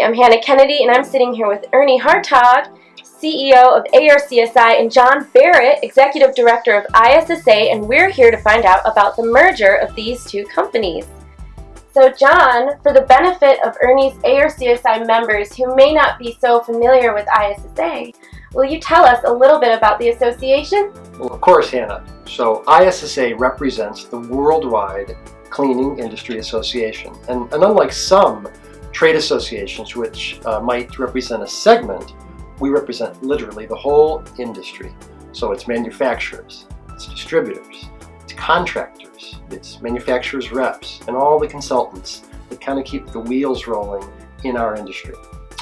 Hi, I'm Hannah Kennedy, and I'm sitting here with Ernie Hartong, CEO of ARCSI, and John Barrett, Executive Director of ISSA, and we're here to find out about the merger of these two companies. So John, for the benefit of Ernie's ARCSI members who may not be so familiar with ISSA, will you tell us a little bit about the association? Well, of course, Hannah. So ISSA represents the Worldwide Cleaning Industry Association. And unlike some trade associations which might represent a segment, we represent literally the whole industry. So it's manufacturers, it's distributors, it's contractors, it's manufacturers' reps, and all the consultants that kind of keep the wheels rolling in our industry.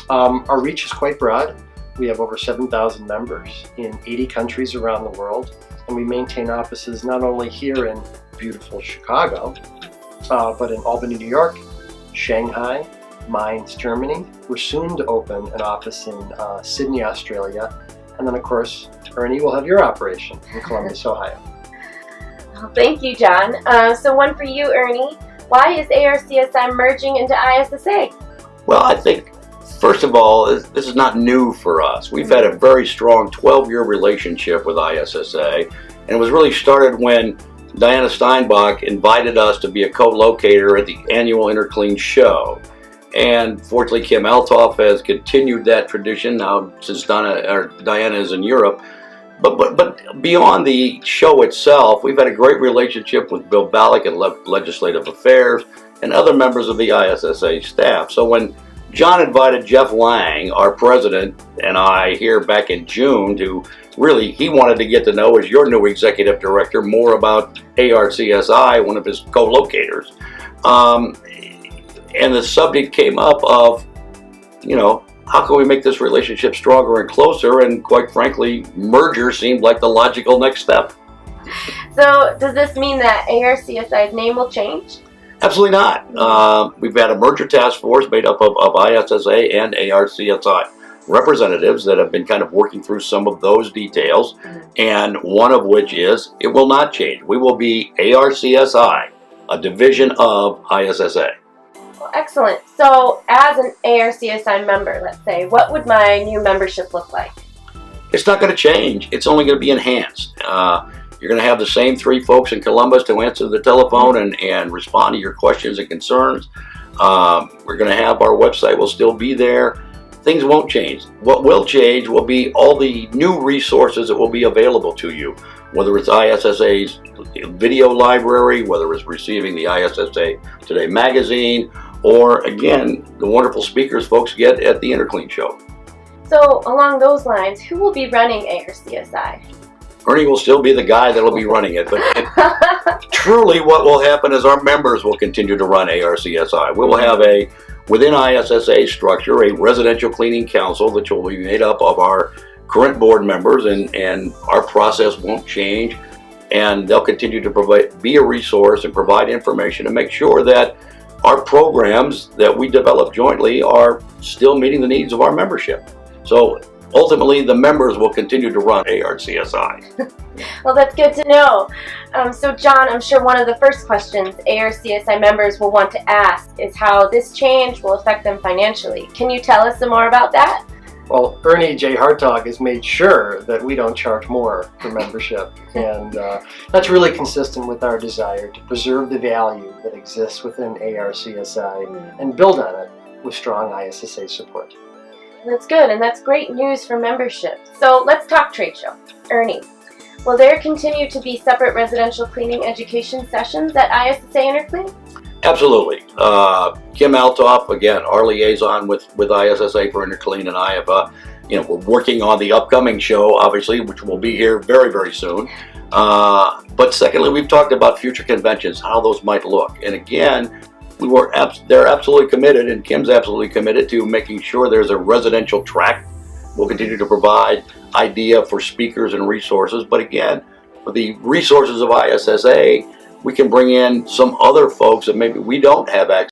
Our reach is quite broad. We have over 7,000 members in 80 countries around the world, and we maintain offices not only here in beautiful Chicago, but in Albany, New York, Shanghai, Mainz, Germany. We're soon to open an office in Sydney, Australia, and then of course, Ernie will have your operation in Columbus, Ohio. Well, thank you, John. So one for you, Ernie. Why is ARCSI merging into ISSA? Well, I think, first of all, this is not new for us. We've had a very strong 12-year relationship with ISSA, and it was really started when Diana Steinbach invited us to be a co-locator at the annual INTERCLEAN show. And fortunately, Kim Altoff has continued that tradition now since Diana is in Europe. But beyond the show itself, we've had a great relationship with Bill Ballack in Legislative Affairs and other members of the ISSA staff. So when John invited Jeff Lang, our president, and I here back in June to he wanted to get to know, as your new executive director, more about ARCSI, one of his co-locators. And the subject came up of, how can we make this relationship stronger and closer? And quite frankly, merger seemed like the logical next step. So does this mean that ARCSI's name will change? Absolutely not. We've had a merger task force made up of ISSA and ARCSI representatives that have been kind of working through some of those details, and one of which is it will not change. We will be ARCSI, a division of ISSA. Well, excellent. So as an ARCSI member, let's say, what would my new membership look like? It's not going to change. It's only going to be enhanced. You're going to have the same 3 folks in Columbus to answer the telephone and respond to your questions and concerns. We're going to have our website will still be there. Things won't change. What will change will be all the new resources that will be available to you, whether it's ISSA's video library, whether it's receiving the ISSA Today magazine, or again, the wonderful speakers folks get at the INTERCLEAN show. So along those lines, who will be running ARCSI? Ernie will still be the guy that will be running it, but truly what will happen is our members will continue to run ARCSI. We will have within ISSA structure, a residential cleaning council which will be made up of our current board members, and our process won't change, and they'll continue to be a resource and provide information and make sure that our programs that we develop jointly are still meeting the needs of our membership. So ultimately, the members will continue to run ARCSI. Well, that's good to know. So John, I'm sure one of the first questions ARCSI members will want to ask is how this change will affect them financially. Can you tell us some more about that? Well, Ernie J. Hartong has made sure that we don't charge more for membership, and that's really consistent with our desire to preserve the value that exists within ARCSI and build on it with strong ISSA support. That's good, and that's great news for membership. So let's talk trade show. Ernie, will there continue to be separate residential cleaning education sessions at ISSA INTERCLEAN? Absolutely. Kim Altoff, again, our liaison with ISSA for INTERCLEAN, and I have, we're working on the upcoming show, obviously, which will be here very, very soon. But secondly, we've talked about future conventions, how those might look. And again, they're absolutely committed, and Kim's absolutely committed to making sure there's a residential track. We'll continue to provide idea for speakers and resources, but again, for the resources of ISSA, we can bring in some other folks that maybe we don't have access